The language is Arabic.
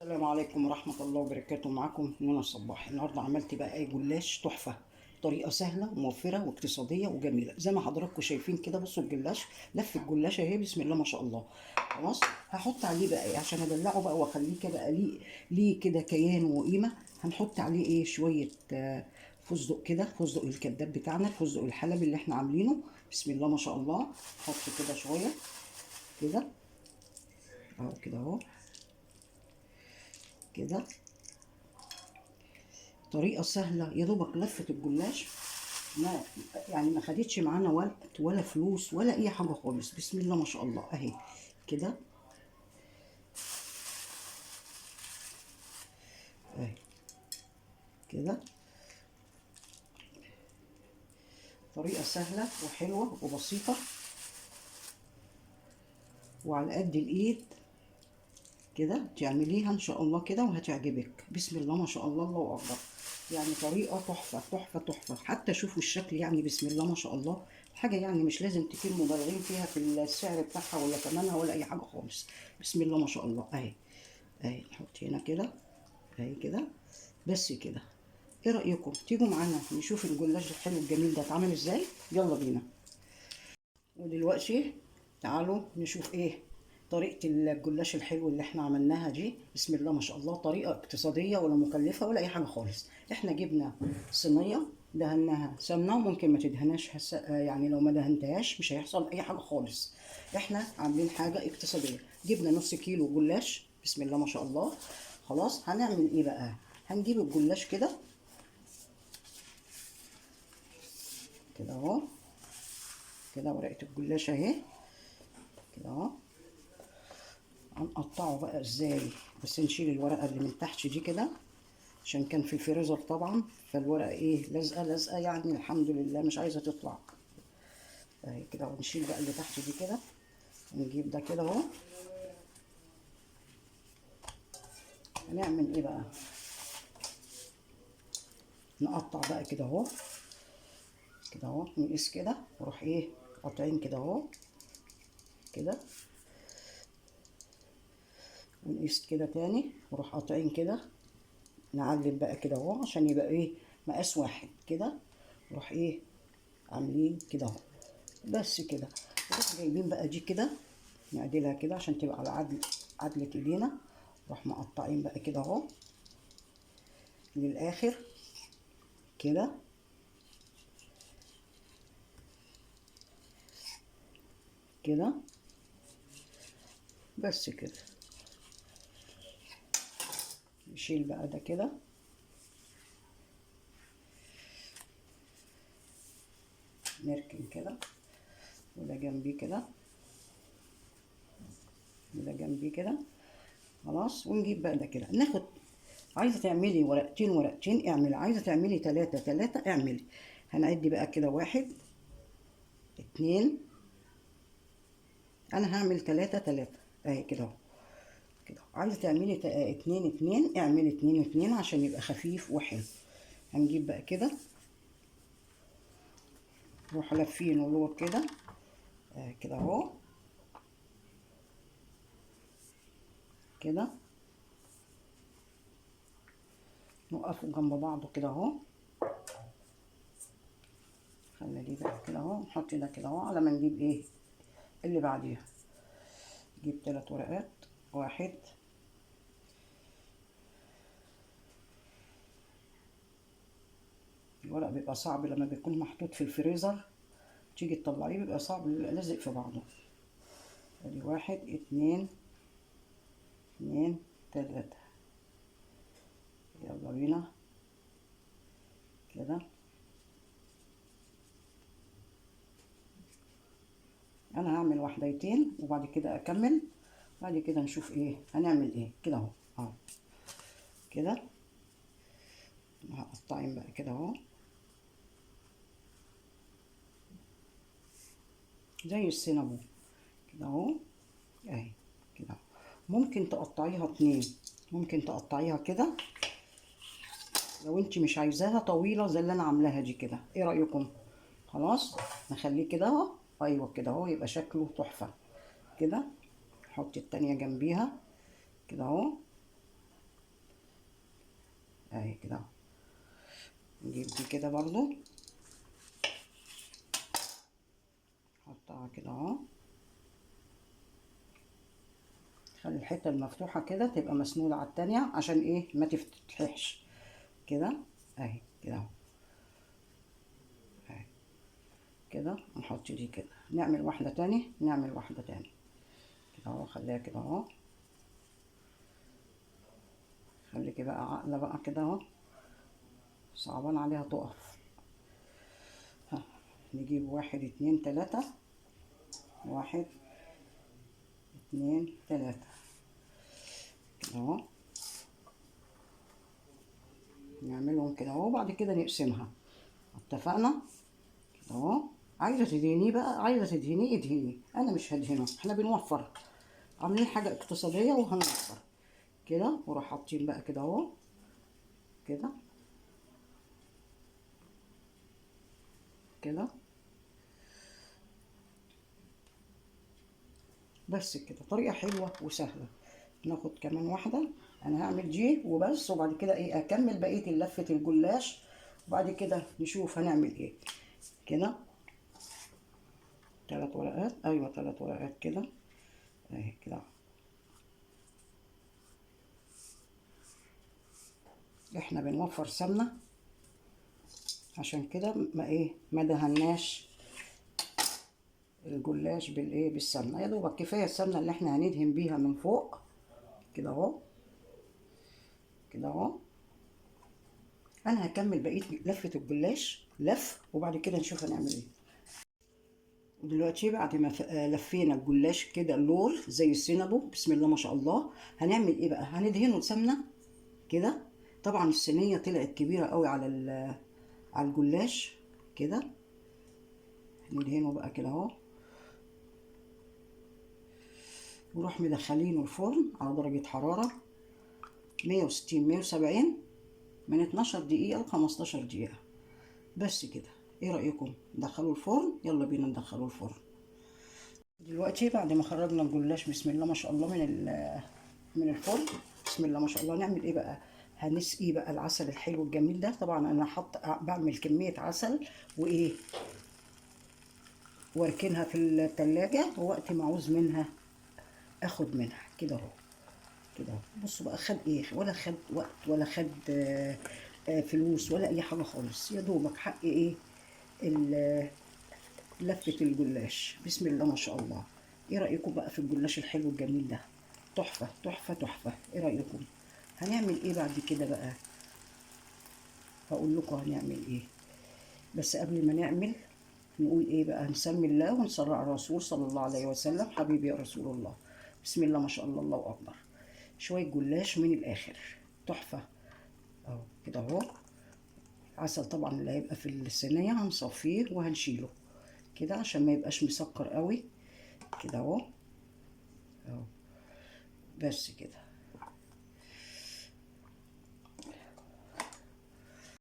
السلام عليكم ورحمة الله وبركاته. معاكم منى الصباح. النهاردة عملت بقى ايه؟ جلاش تحفة. طريقة سهلة وموفرة واقتصادية وجميلة زي ما حضراتكم شايفين كده. بصوا الجلاش، لف الجلاش اهي، بسم الله ما شاء الله. خلاص، هحط عليه بقى ايه عشان ادلعه بقى واخليه كده بقى ليه كده كيان وقيمة. هنحط عليه ايه؟ شوية فستق كده، فستق الكداب بتاعنا، الفستق الحلبي اللي احنا عاملينه. بسم الله ما شاء الله. نحط كده شوية كده اهو، كده اهو كده. طريقة سهلة يا دوبك لفة الجلاش. ما يعني ما خدتش معانا وقت ولا فلوس ولا اي حاجة خالص. بسم الله ما شاء الله اهي كده اهي كده. طريقة سهلة وحلوة وبسيطة وعلى قد الايد كده. تعمليها ان شاء الله كده وهتعجبك. بسم الله ما شاء الله، الله اكبر. يعني طريقة تحفة تحفة تحفة. حتى شوفوا الشكل، يعني بسم الله ما شاء الله. حاجة يعني مش لازم تكون مبالغين فيها في السعر بتاعها ولا ثمنها ولا اي حاجة خالص. بسم الله ما شاء الله اهي اهي. نحط هنا كده اهي كده، بس كده. ايه رأيكم تيجوا معانا نشوف الجلاش الحلو الجميل ده اتعمل ازاي؟ يلا بينا. ودلوقتي تعالوا نشوف ايه طريقة الجلاش الحلو اللي احنا عملناها دي. بسم الله ما شاء الله. طريقة اقتصادية ولا مكلفة ولا اي حاجة خالص. احنا جبنا صينية دهناها سمنة، وممكن ما تدهناش يعني لو ما دهنتهاش مش هيحصل اي حاجة خالص. احنا عاملين حاجة اقتصادية. جبنا نص كيلو جلاش، بسم الله ما شاء الله. خلاص، هنعمل ايه بقى؟ هنجيب الجلاش كده كده اهو كده. ورقة الجلاش اهي كده اهو. هنقطعه بقى ازاي؟ بس نشيل الورقة اللي من تحت دي كده، عشان كان في الفريزر طبعا، فالورقة ايه لازقة لازقة يعني، الحمد لله مش عايزة تطلع اهي كده. ونشيل بقى اللي تحت دي كده. ونجيب ده كده اهو. هنعمل ايه بقى؟ نقطع بقى كده اهو كده اهو. نقيس كده ونروح ايه قاطعين كده اهو كده. ونقيس كده تاني ونروح قاطعين كده. نعلم بقى كده اهو عشان يبقى ايه مقاس واحد كده. نروح ايه عاملين كده اهو، بس كده. نروح جايبين بقى دي كده، نعدلها كده عشان تبقى على عدلة ايدينا. نروح مقطعين بقى كده اهو للاخر كده كده، بس كده. نشيل بقى ده كده. نركن كده، وده جنبيه كده وده جنبيه كده. خلاص، ونجيب بقى ده كده. ناخد، عايزه تعملي ورقتين ورقتين اعملي، عايزه تعملي تلاتة تلاتة اعملي. هنعد بقى كده، واحد اتنين. انا هعمل تلاتة تلاتة اهي كده اهو كده. عايزه تعملي اتنين اتنين اعملي اتنين اتنين عشان يبقى خفيف وحلو. هنجيب بقى كده، نروح لافينه لور كده كده اهو كده. نوقفوا جنب بعضه كده اهو. خلي دي بقى كده اهو. نحط ده كده اهو على ما نجيب ايه اللي بعديها. نجيب 3 ورقات. واحد الورق بيبقى صعب لما بيكون محطوط في الفريزر، تيجي تطلعيه بيبقى صعب، بيبقى لازق في بعضه. ادي واحد اتنين اتنين تلاتة. يلا بينا كده. انا هعمل واحدتين وبعد كده اكمل. بعد كده نشوف ايه هنعمل ايه كده اهو اهو كده. هقطعين بقى كده اهو زي السينابون كده اهو اهي كده اهو. ممكن تقطعيها اتنين، ممكن تقطعيها كده لو انت مش عايزاها طويله زي اللي انا عاملاها دي كده. ايه رايكم؟ خلاص، نخليه كده اهو. ايوه كده اهو، يبقى شكله تحفه كده. نحط التانية جنبيها كده اهو نجيب دي كده برضو، نحطها كده اهو. خلي الحته المفتوحه كده تبقى مسنوده على التانية عشان ايه ما تفتحش كده اهي كده اهو اهي كده. نحط دي كده، نعمل واحده تاني، نعمل واحده تاني كده اهو. خليها كده اهو، خليكي بقى عقله بقى كده اهو، صعبان عليها تقف. ها، نجيب 1 2 3، 1 2 3 كده اهو. نعملهم كده اهو، بعد كده نقسمها. اتفقنا كده اهو. عايزه تدهنيه بقى، عايزه تدهنيه ادهنيه، انا مش هدهنه، احنا بنوفر، عاملين حاجه اقتصاديه وهنوفر كده. وراح حاطين بقى كده اهو كده كده بس كده. طريقه حلوه وسهله. ناخد كمان واحده، انا هعمل دي وبس، وبعد كده ايه اكمل بقيه لفه الجلاش، وبعد كده نشوف هنعمل ايه. كده 3 ورقات، ايوه 3 ورقات كده اهي كده. احنا بنوفر سمنه، عشان كده ما دهناش الجلاش بالسمنه. يا دوبك كفايه السمنه اللي احنا هندهن بيها من فوق كده اهو كده اهو. انا هكمل بقيه لفه الجلاش وبعد كده نشوف هنعمل ايه. دلوقتي بعد ما لفينا الجلاش كده اللور زي السينابو، بسم الله ما شاء الله، هنعمل ايه بقى؟ هندهنه سمنه كده. طبعا الصينيه طلعت كبيره قوي على الجلاش كده. ندهنه بقى كده اهو، ونروح مدخلينه الفرن على درجه حراره 160 170 من 12 دقيقه ل 15 دقيقه بس كده. ايه رايكم ندخله الفرن؟ يلا بينا ندخله الفرن. دلوقتي بعد ما خرجنا الجلاش بسم الله ما شاء الله من الفرن، بسم الله ما شاء الله، نعمل ايه بقى؟ هنسقي بقى العسل الحلو الجميل ده. طبعا انا بعمل كميه عسل وايه، واركنها في التلاجة، ووقت ما عاوز منها اخد منها كده اهو كده اهو. بصوا بقى، خد ايه؟ ولا خد وقت، ولا خد فلوس، ولا اي حاجه خالص. يا دوبك حق ايه لفه الجلاش. بسم الله ما شاء الله. ايه رايكم بقى في الجلاش الحلو الجميل ده؟ تحفه تحفه تحفه. ايه رايكم؟ هنعمل ايه بعد كده بقى؟ هقول لكم هنعمل ايه، بس قبل ما نعمل نقول ايه بقى؟ نسمي الله ونصلي على الرسول صلى الله عليه وسلم. حبيبي يا رسول الله. بسم الله ما شاء الله، الله اكبر. شويه جلاش من الاخر، تحفه اهو كده اهو. عسل طبعا اللي هيبقى في الصينيه هنصفيه وهنشيله كده عشان ما يبقاش مسكر قوي كده اهو اهو بس كده.